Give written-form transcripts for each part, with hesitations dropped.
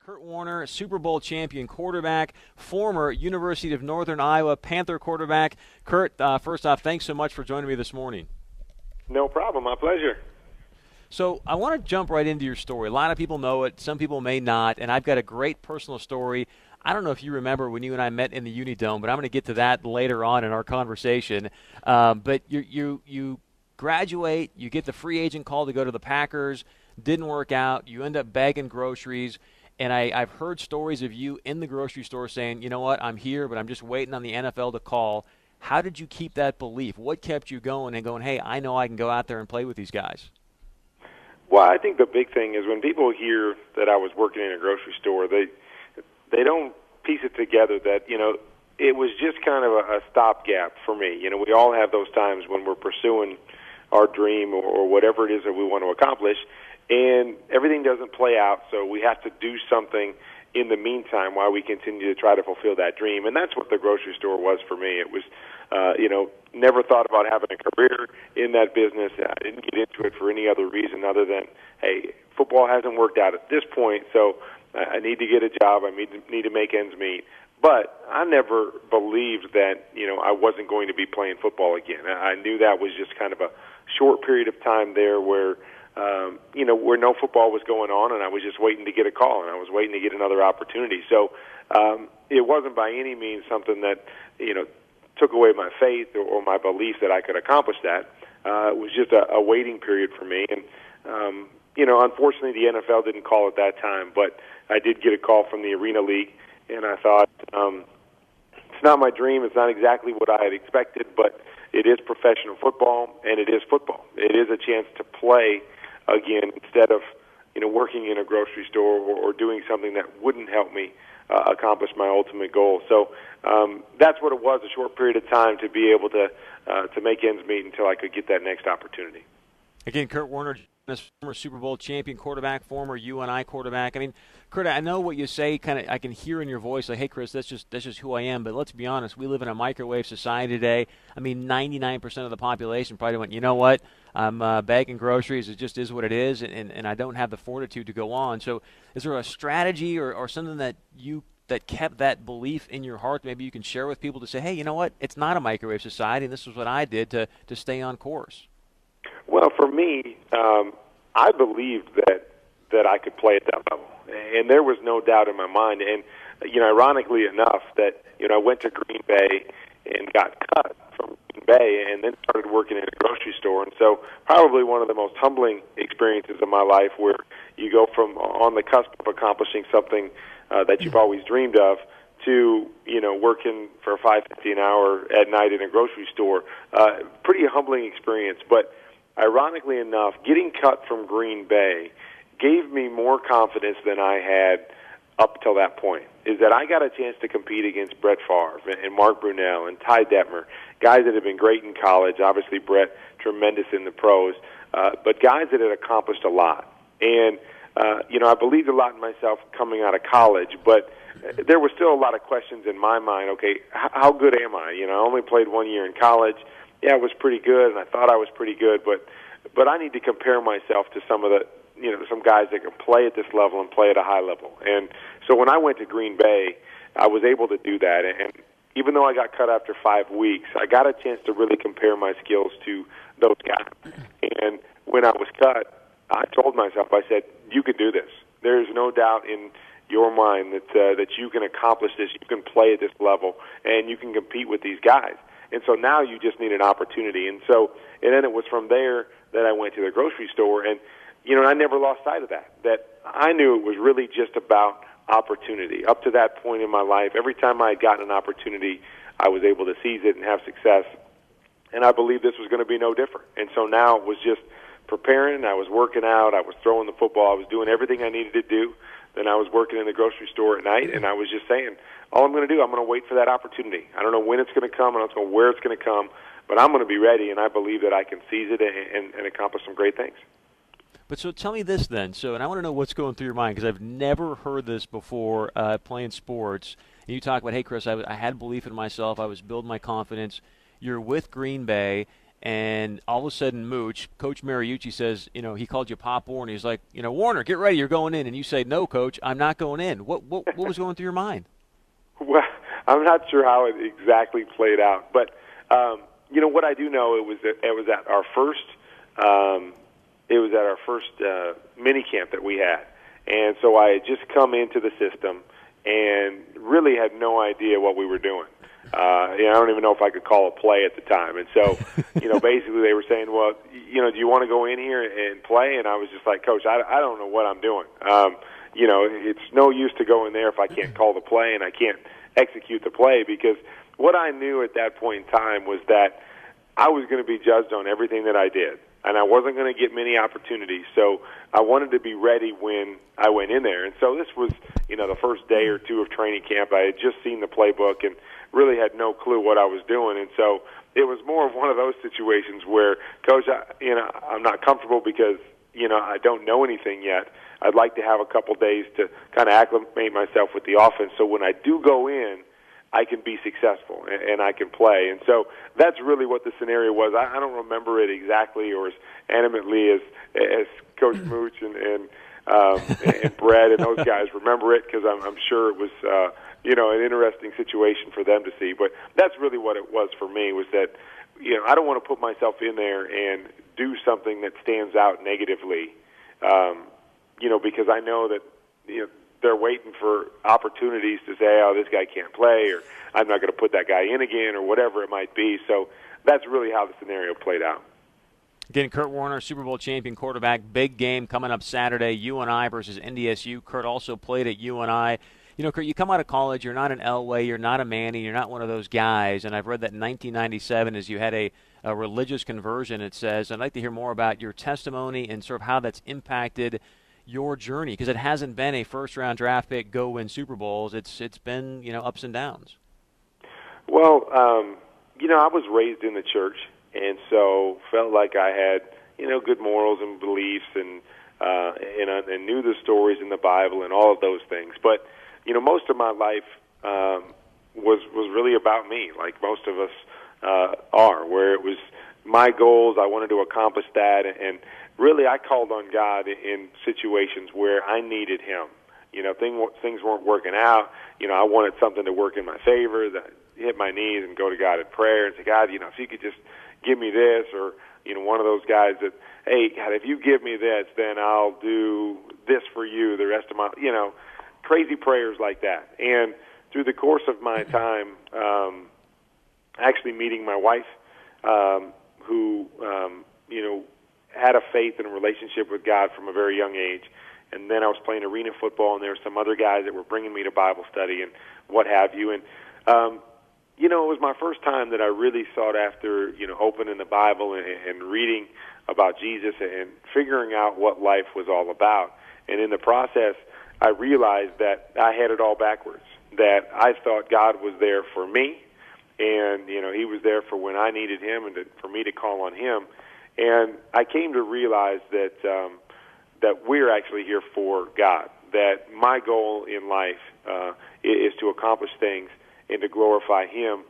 Kurt Warner, Super Bowl champion quarterback, former University of Northern Iowa Panther quarterback. Kurt, first off, thanks so much for joining me this morning. No problem. My pleasure. So I want to jump right into your story. A lot of people know it. Some people may not. And I've got a great personal story. I don't know if you remember when you and I met in the Unidome, but I'm going to get to that later on in our conversation. But you graduate, you get the free agent call to go to the Packers, didn't work out, you end up bagging groceries. And I've heard stories of you in the grocery store saying, you know what, I'm here, but I'm just waiting on the NFL to call. How did you keep that belief? What kept you going and going, hey, I know I can go out there and play with these guys? Well, I think the big thing is when people hear that I was working in a grocery store, they don't piece it together that, it was just kind of a stopgap for me. We all have those times when we're pursuing our dream or whatever it is that we want to accomplish, and everything doesn't play out, so we have to do something in the meantime while we continue to try to fulfill that dream. And that's what the grocery store was for me. It was, never thought about having a career in that business. I didn't get into it for any other reason other than, hey, football hasn't worked out at this point, so I need to get a job. I need to make ends meet. But I never believed that, I wasn't going to be playing football again. I knew that was just kind of a short period of time there where where no football was going on, and I was just waiting to get a call, and I was waiting to get another opportunity. So it wasn't by any means something that, took away my faith or my belief that I could accomplish that. It was just a waiting period for me. And, unfortunately the NFL didn't call at that time, but I did get a call from the Arena League, and I thought, it's not my dream. It's not exactly what I had expected, but it is professional football, and it is football. It is a chance to play again instead of, working in a grocery store or doing something that wouldn't help me accomplish my ultimate goal. So that's what it was, a short period of time to be able to make ends meet until I could get that next opportunity. Again, Kurt Warner, former Super Bowl champion quarterback, former UNI quarterback. I mean, Kurt, I know what you say. Kind of, I can hear in your voice, like, "Hey, Chris, that's just who I am." But let's be honest, we live in a microwave society today. I mean, 99% of the population probably went, "You know what? I'm bagging groceries. It just is what it is, and I don't have the fortitude to go on." So, is there a strategy or something that kept that belief in your heart? Maybe you can share with people to say, "Hey, you know what? It's not a microwave society, and this is what I did to stay on course." Well, for me, I believed that I could play at that level, and there was no doubt in my mind. And ironically enough, that I went to Green Bay and got cut from Green Bay, and then started working in a grocery store. And so, probably one of the most humbling experiences of my life, where you go from on the cusp of accomplishing something that you've always dreamed of to working for $5.50 an hour at night in a grocery store. Pretty humbling experience, but ironically enough, getting cut from Green Bay gave me more confidence than I had up till that point. Is that I got a chance to compete against Brett Favre and Mark Brunell and Ty Detmer, guys that have been great in college. Obviously, Brett, tremendous in the pros, but guys that had accomplished a lot. And I believed a lot in myself coming out of college, but there were still a lot of questions in my mind. Okay, how good am I? I only played 1 year in college. Yeah, I was pretty good, and I thought I was pretty good, but I need to compare myself to some of the, some guys that can play at this level and play at a high level. And so when I went to Green Bay, I was able to do that. And even though I got cut after 5 weeks, I got a chance to really compare my skills to those guys. And when I was cut, I told myself, I said, you can do this. There's no doubt in your mind that you can accomplish this, you can play at this level, and you can compete with these guys. And so now you just need an opportunity. And then it was from there that I went to the grocery store. And, I never lost sight of that I knew it was really just about opportunity. Up to that point in my life, every time I had gotten an opportunity, I was able to seize it and have success. And I believe this was going to be no different. And so now it was just preparing. I was working out. I was throwing the football. I was doing everything I needed to do. Then I was working in the grocery store at night, and I was just saying, all I'm going to do, I'm going to wait for that opportunity. I don't know when it's going to come, I don't know where it's going to come, but I'm going to be ready, and I believe that I can seize it and accomplish some great things. But so tell me this then. And I want to know what's going through your mind, because I've never heard this before playing sports. And you talk about, hey, Chris, I had belief in myself. I was building my confidence. You're with Green Bay, And all of a sudden, Mooch, Coach Mariucci says, he called you Pop Warner. He's like, Warner, get ready, you're going in. And you say, no, Coach, I'm not going in. What was going through your mind? Well, I'm not sure how it exactly played out, but what I do know, it was at our first mini camp that we had, and so I had just come into the system and really had no idea what we were doing. I don't even know if I could call a play at the time. And so, basically they were saying, well, do you want to go in here and play? And I was just like, Coach, I don't know what I'm doing. It's no use to go in there if I can't call the play and I can't execute the play, because what I knew at that point in time was that I was going to be judged on everything that I did, and I wasn't going to get many opportunities. So I wanted to be ready when I went in there. And so this was, the first day or two of training camp. I had just seen the playbook and really had no clue what I was doing. And so it was more of one of those situations where, Coach, I'm not comfortable because, I don't know anything yet. I'd like to have a couple days to kind of acclimate myself with the offense, so when I do go in, I can be successful and I can play. And so that's really what the scenario was. I don't remember it exactly or as animately as Coach Mooch and Brett and those guys remember it, because I'm sure it was an interesting situation for them to see. But that's really what it was for me, was that I don't want to put myself in there and do something that stands out negatively, because I know that they're waiting for opportunities to say, oh, this guy can't play, or I'm not going to put that guy in again, or whatever it might be. So that's really how the scenario played out. Again, Kurt Warner, Super Bowl champion quarterback, big game coming up Saturday, UNI versus NDSU. Kurt also played at UNI. Kurt, you come out of college, you're not an Elway, you're not a Manning, you're not one of those guys, and I've read that in 1997 as you had a religious conversion, it says. I'd like to hear more about your testimony and sort of how that's impacted your journey, because it hasn't been a first-round draft pick, go win Super Bowls. It's been, ups and downs. Well, I was raised in the church, and so felt like I had, good morals and beliefs, and knew the stories in the Bible and all of those things. But, most of my life was really about me, like most of us are, where it was my goals. I wanted to accomplish that, and really I called on God in situations where I needed Him. Things weren't working out. I wanted something to work in my favor, that hit my knees and go to God in prayer and say, God, if you could just give me this, or, one of those guys that, hey, God, if you give me this, then I'll do this for you the rest of my, crazy prayers like that. And through the course of my time, actually meeting my wife, who, had a faith and a relationship with God from a very young age. And then I was playing arena football, and there were some other guys that were bringing me to Bible study and what have you. And, it was my first time that I really sought after, opening the Bible and reading about Jesus and figuring out what life was all about. And in the process, I realized that I had it all backwards, that I thought God was there for me, and, He was there for when I needed Him and for me to call on Him. And I came to realize that that we're actually here for God, that my goal in life is to accomplish things and to glorify Him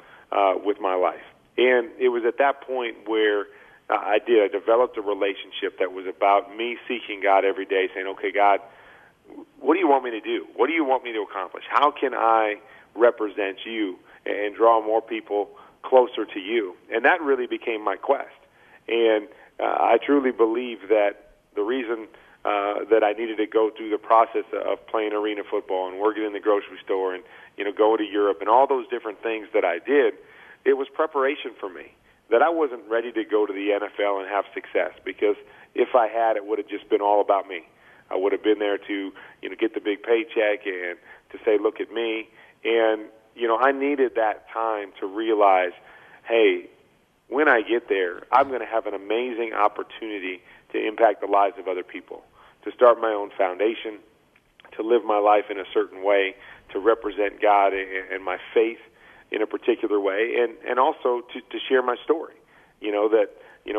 with my life. And it was at that point where I developed a relationship that was about me seeking God every day, saying, okay, God, what do you want me to do? What do you want me to accomplish? How can I represent you and draw more people closer to you? And that really became my quest. And I truly believe that the reason that I needed to go through the process of playing arena football and working in the grocery store and, going to Europe and all those different things that I did, it was preparation for me. That I wasn't ready to go to the NFL and have success, because if I had, it would have just been all about me. I would have been there to, get the big paycheck and to say, look at me. And, I needed that time to realize, hey, when I get there, I'm going to have an amazing opportunity to impact the lives of other people, to start my own foundation, to live my life in a certain way, to represent God and my faith in a particular way, and also to share my story.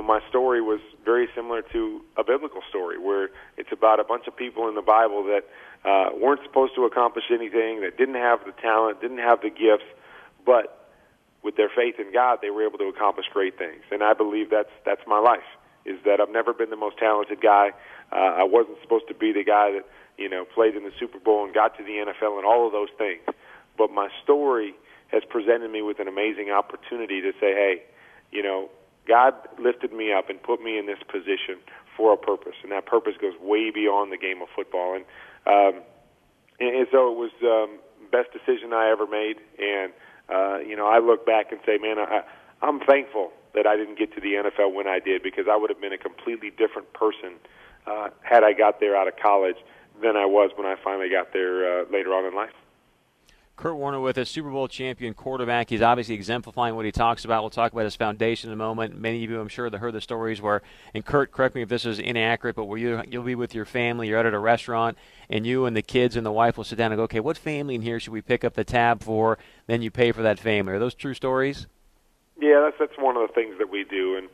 My story was very similar to a biblical story, where it's about a bunch of people in the Bible that weren't supposed to accomplish anything, that didn't have the talent, didn't have the gifts, but with their faith in God, they were able to accomplish great things. And I believe that's my life, is that I've never been the most talented guy. I wasn't supposed to be the guy that, played in the Super Bowl and got to the NFL and all of those things. But my story has presented me with an amazing opportunity to say, hey, God lifted me up and put me in this position for a purpose, and that purpose goes way beyond the game of football. And so it was the best decision I ever made. And I look back and say, man, I'm thankful that I didn't get to the NFL when I did, because I would have been a completely different person had I got there out of college than I was when I finally got there later on in life. Kurt Warner with us, Super Bowl champion quarterback. He's obviously exemplifying what he talks about. We'll talk about his foundation in a moment. Many of you, I'm sure, that heard the stories where, and Kurt, correct me if this is inaccurate, but where you'll be with your family, you're out at a restaurant, and you and the kids and the wife will sit down and go, okay, what family in here should we pick up the tab for? Then you pay for that family. Are those true stories? Yeah, that's one of the things that we do. And,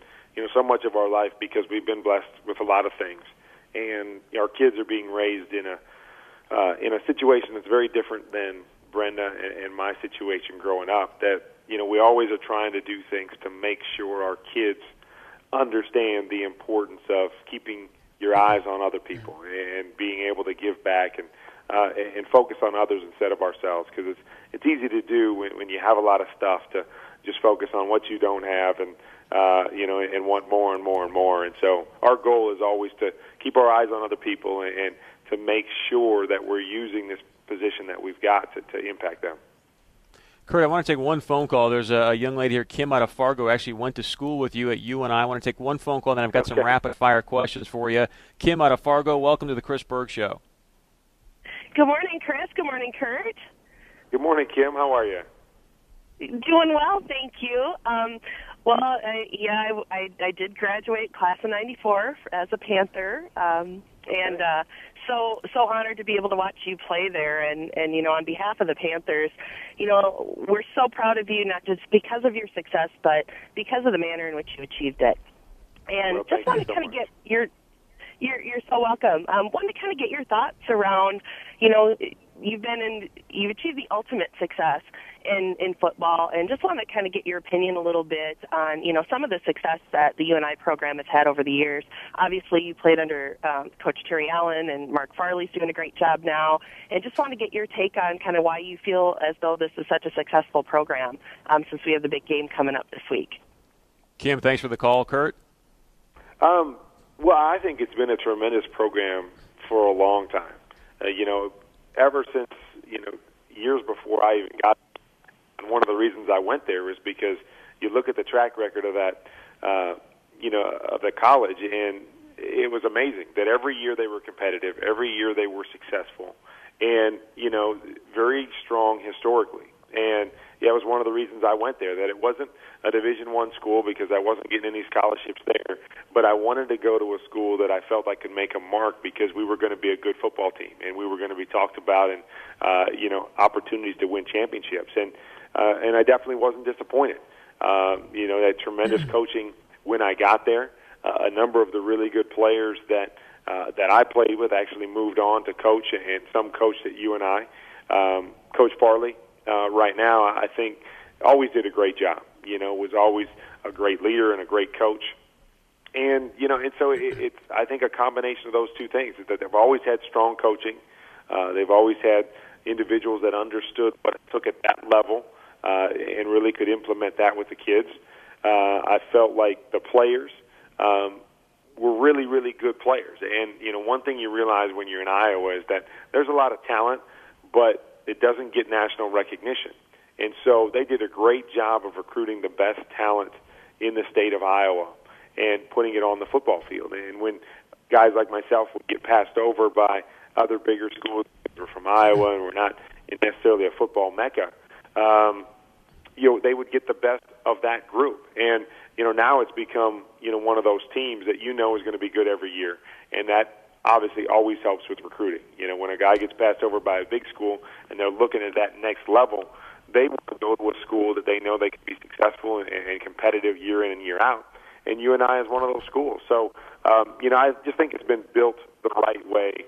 so much of our life, because we've been blessed with a lot of things, and our kids are being raised in a situation that's very different than Brenda and my situation growing up, that we always are trying to do things to make sure our kids understand the importance of keeping your eyes on other people and being able to give back and focus on others instead of ourselves, because it's easy to do when you have a lot of stuff to just focus on what you don't have and want more and more and more. And so our goal is always to keep our eyes on other people and to make sure that we're using this position that we've got to impact them. Kurt, I want to take one phone call. There's a young lady here, Kim out of Fargo, actually went to school with you at UNI. I want to take one phone call, then I've got some rapid-fire questions for you. Kim out of Fargo, welcome to the Chris Berg Show. Good morning, Chris. Good morning, Kurt. Good morning, Kim. How are you? Doing well, thank you. I did graduate class of '94 as a Panther, so honored to be able to watch you play there. And on behalf of the Panthers, we're so proud of you, not just because of your success, but because of the manner in which you achieved it. And just want to kind of get your you're so welcome. Wanted to kind of get your thoughts around, you've achieved the ultimate success in football, and just want to kind of get your opinion a little bit on, some of the success that the UNI program has had over the years. Obviously, you played under Coach Terry Allen, and Mark Farley's doing a great job now, and just want to get your take on kind of why you feel as though this is such a successful program since we have the big game coming up this week. Kim, thanks for the call. Kurt? Well, I think it's been a tremendous program for a long time. Ever since, years before I even got there. And one of the reasons I went there was because you look at the track record of that, of the college, and it was amazing that every year they were competitive, every year they were successful, and, very strong historically. And it was one of the reasons I went there, that it wasn't a Division I school because I wasn't getting any scholarships there, but I wanted to go to a school that I felt I could make a mark because we were going to be a good football team, and we were going to be talked about and, opportunities to win championships. And I definitely wasn't disappointed. That tremendous coaching when I got there. A number of the really good players that I played with actually moved on to coach, and some coached at UNI. Coach Farley, right now, I think, always did a great job. Was always a great leader and a great coach. And, and so it's, I think, a combination of those two things, is that they've always had strong coaching. They've always had individuals that understood what it took at that level and really could implement that with the kids. I felt like the players were really, really good players. And, one thing you realize when you're in Iowa is that there's a lot of talent, but it doesn't get national recognition. And so they did a great job of recruiting the best talent in the state of Iowa and putting it on the football field. And when guys like myself would get passed over by other bigger schools that were from Iowa and were not necessarily a football mecca, they would get the best of that group. And, now it's become, one of those teams that is going to be good every year. And that obviously always helps with recruiting. When a guy gets passed over by a big school and they're looking at that next level, they want to go to a school that they know they can be successful and competitive year in and year out. And UNI is one of those schools. So, I just think it's been built the right way,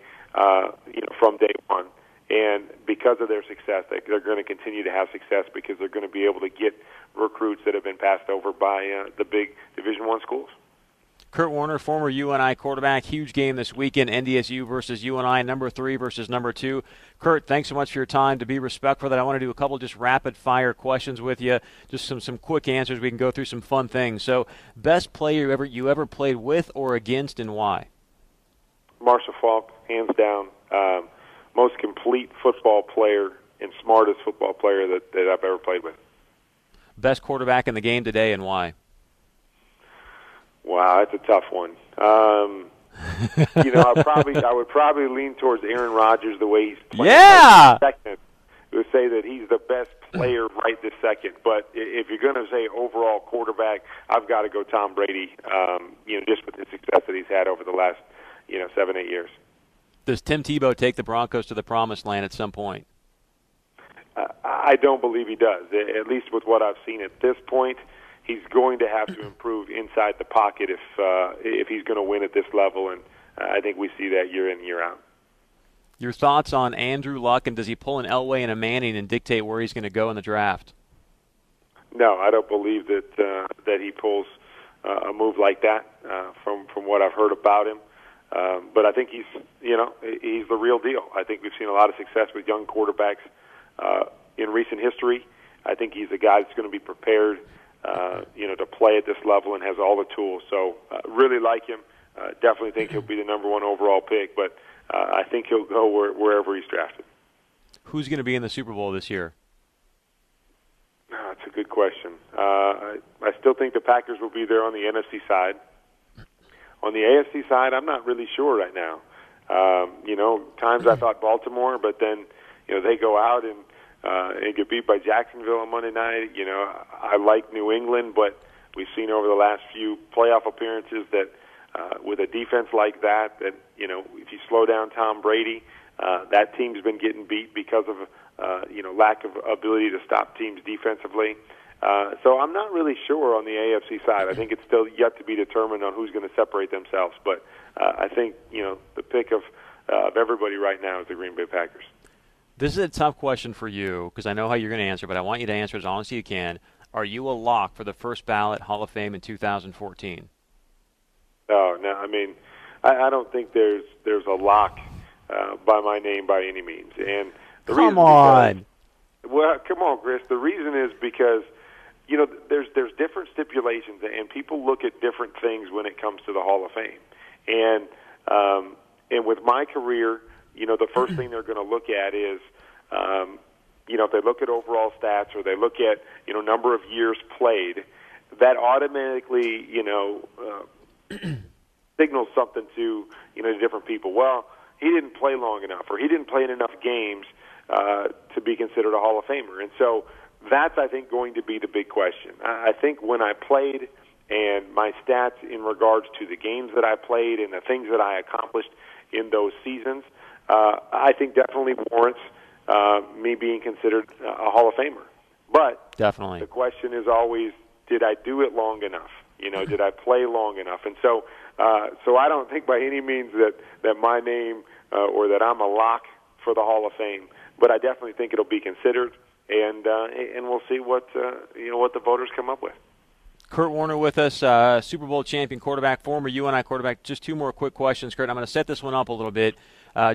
from day one. And because because of their success. They're going to continue to have success because they're going to be able to get recruits that have been passed over by the big Division I schools. Kurt Warner, former UNI quarterback, huge game this weekend, NDSU versus UNI, number 3 versus number 2. Kurt, thanks so much for your time. To be respectful of that, I want to do a couple just rapid-fire questions with you, just some quick answers. We can go through some fun things. So, best player you ever played with or against, and why? Marshall Faulk, hands down, most complete football player and smartest football player that I've ever played with. Best quarterback in the game today, and why? Wow, that's a tough one. I would probably lean towards Aaron Rodgers the way he's playing. Yeah. Right this second. I would say that he's the best player right this second. But if you're going to say overall quarterback, I've got to go Tom Brady. Just with the success that he's had over the last 7-8 years. Does Tim Tebow take the Broncos to the promised land at some point? I don't believe he does. At least with what I've seen at this point. He's going to have to improve inside the pocket if he's going to win at this level, and I think we see that year in, year out. Your thoughts on Andrew Luck, and does he pull an Elway and a Manning and dictate where he's going to go in the draft? No, I don't believe that he pulls a move like that from what I've heard about him. But I think he's the real deal. I think we've seen a lot of success with young quarterbacks in recent history. I think he's a guy that's going to be prepared to play at this level and has all the tools. So really like him. Definitely think he'll be the number 1 overall pick, but I think he'll go wherever he's drafted. Who's going to be in the Super Bowl this year? That's a good question. I still think the Packers will be there on the NFC side. On the AFC side, I'm not really sure right now. Times I thought Baltimore, but then they go out and get beat by Jacksonville on Monday night. I like New England, but we've seen over the last few playoff appearances that with a defense like that if you slow down Tom Brady, that team's been getting beat because of lack of ability to stop teams defensively. So I'm not really sure on the AFC side. I think it's still yet to be determined on who's going to separate themselves. But I think the pick of everybody right now is the Green Bay Packers. This is a tough question for you because I know how you're going to answer, but I want you to answer as honestly as you can. Are you a lock for the first ballot Hall of Fame in 2014? Oh, no. I mean, I don't think there's a lock by my name by any means. And the come on. Well, come on, Chris. The reason is because there's different stipulations, and people look at different things when it comes to the Hall of Fame. And with my career, the first thing they're going to look at is, if they look at overall stats or they look at, number of years played, that automatically, signals something to, different people. Well, he didn't play long enough, or he didn't play in enough games to be considered a Hall of Famer. And so that's, I think, going to be the big question. I think when I played and my stats in regards to the games that I played and the things that I accomplished in those seasons, I think definitely warrants me being considered a Hall of Famer. But definitely, the question is always, did I do it long enough? Did I play long enough? And so I don't think by any means that my name or that I'm a lock for the Hall of Fame, but I definitely think it'll be considered, and we'll see what the voters come up with. Kurt Warner with us, Super Bowl champion quarterback, former UNI quarterback. Just 2 more quick questions, Kurt. I'm going to set this one up a little bit.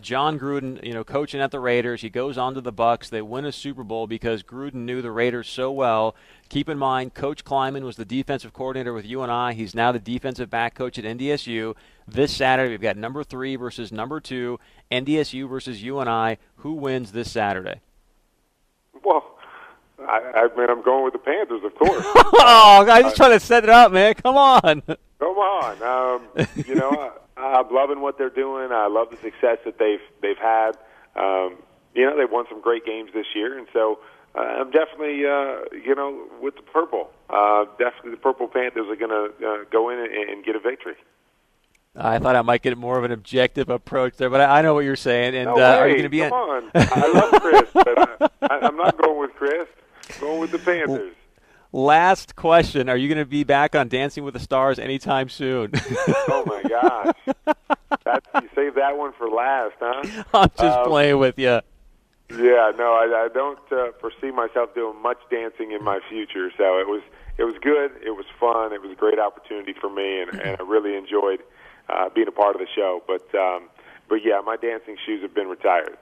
John Gruden, coaching at the Raiders, he goes on to the Bucs. They win a Super Bowl because Gruden knew the Raiders so well. Keep in mind, Coach Kleiman was the defensive coordinator with UNI. He's now the defensive back coach at NDSU. This Saturday, we've got number 3 versus number 2, NDSU versus UNI. Who wins this Saturday? Well, I mean, I'm going with the Panthers, of course. Oh, I'm just trying to set it up, man. Come on. Come on. I'm loving what they're doing. I love the success that they've had. They've won some great games this year, and so I'm definitely, with the purple. Definitely the Purple Panthers are going to go in and get a victory. I thought I might get more of an objective approach there, but I know what you're saying. And no are you going to be? Come on. I love Chris, but I'm not going with Chris. I'm going with the Panthers. Last question: are you going to be back on Dancing with the Stars anytime soon? Oh my gosh! You saved that one for last, huh? I'm just playing with you. Yeah, no, I don't foresee myself doing much dancing in my future. So it was good. It was fun. It was a great opportunity for me, and I really enjoyed being a part of the show. But yeah, my dancing shoes have been retired.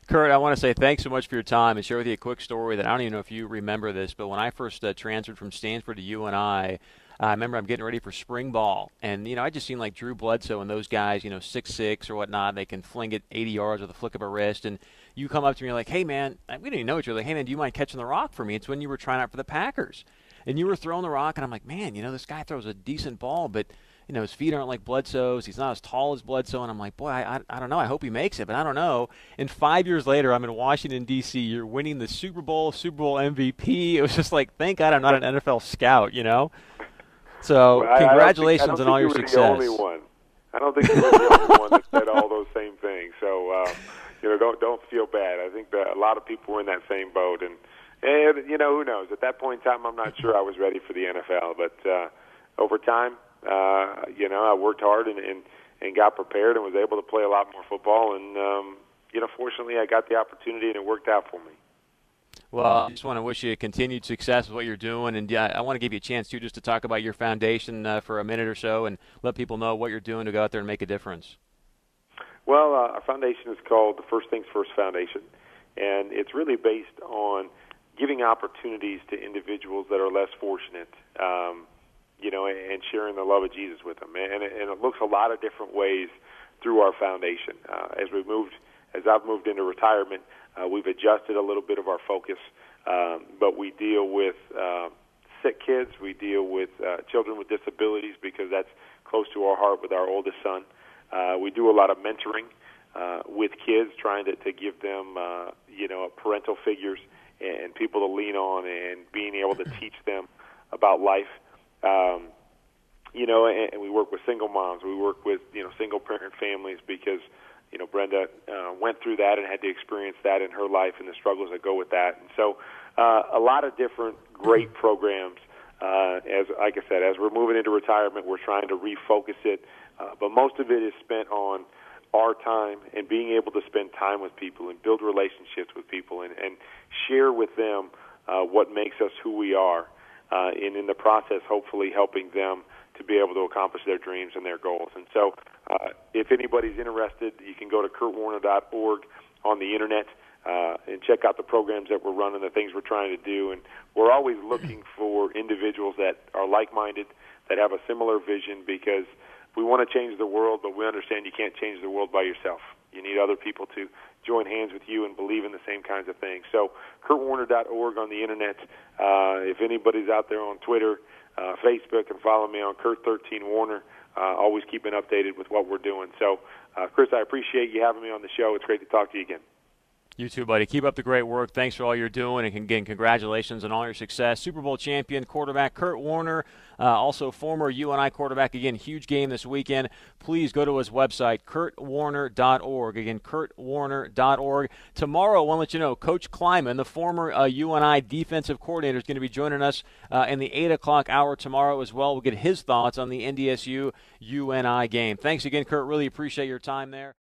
Kurt, I want to say thanks so much for your time and share with you a quick story that I don't even know if you remember this, but when I first transferred from Stanford to UNI, I remember I'm getting ready for spring ball, and I just seen like Drew Bledsoe and those guys, 6'6" or whatnot. They can fling it 80 yards with a flick of a wrist, and you come up to me like, "Hey man, we didn't even know each other. Like, hey man, do you mind catching the rock for me?" It's when you were trying out for the Packers, and you were throwing the rock, and I'm like, "Man, this guy throws a decent ball, but." His feet aren't like Bledsoe's. He's not as tall as Bledsoe. And I'm like, boy, I don't know. I hope he makes it, but I don't know. And 5 years later, I'm in Washington, D.C. You're winning the Super Bowl MVP. It was just like, thank God I'm not an NFL scout, So well, congratulations on all your success. I don't think you were the only one. I don't think you were the only one that said all those same things. So, don't feel bad. I think that a lot of people were in that same boat. And who knows? At that point in time, I'm not sure I was ready for the NFL. But over time, I worked hard and got prepared and was able to play a lot more football. And, fortunately, I got the opportunity and it worked out for me. Well, I just want to wish you continued success with what you're doing. And I want to give you a chance, too, just to talk about your foundation for a minute or so and let people know what you're doing to go out there and make a difference. Well, our foundation is called the First Things First Foundation. And it's really based on giving opportunities to individuals that are less fortunate, and sharing the love of Jesus with them. And it looks a lot of different ways through our foundation. As I've moved into retirement, we've adjusted a little bit of our focus, but we deal with sick kids. We deal with children with disabilities because that's close to our heart with our oldest son. We do a lot of mentoring with kids, trying to give them, parental figures and people to lean on and being able to teach them about life. And we work with single moms. We work with, single parent families because, Brenda went through that and had to experience that in her life and the struggles that go with that. And so a lot of different great programs. Like I said, as we're moving into retirement, we're trying to refocus it. But most of it is spent on our time and being able to spend time with people and build relationships with people and share with them what makes us who we are. And in the process, hopefully helping them to be able to accomplish their dreams and their goals. And so if anybody's interested, you can go to kurtwarner.org on the Internet and check out the programs that we're running, the things we're trying to do. And we're always looking for individuals that are like-minded, that have a similar vision, because we want to change the world, but we understand you can't change the world by yourself. You need other people to join hands with you and believe in the same kinds of things. So kurtwarner.org on the Internet. If anybody's out there on Twitter, Facebook, and follow me on Kurt13Warner, always keeping updated with what we're doing. So, Chris, I appreciate you having me on the show. It's great to talk to you again. You too, buddy. Keep up the great work. Thanks for all you're doing, and again, congratulations on all your success. Super Bowl champion quarterback Kurt Warner, also former UNI quarterback. Again, huge game this weekend. Please go to his website, kurtwarner.org. Again, kurtwarner.org. Tomorrow, I want to let you know, Coach Kleiman, the former UNI defensive coordinator, is going to be joining us in the 8 o'clock hour tomorrow as well. We'll get his thoughts on the NDSU-UNI game. Thanks again, Kurt. Really appreciate your time there.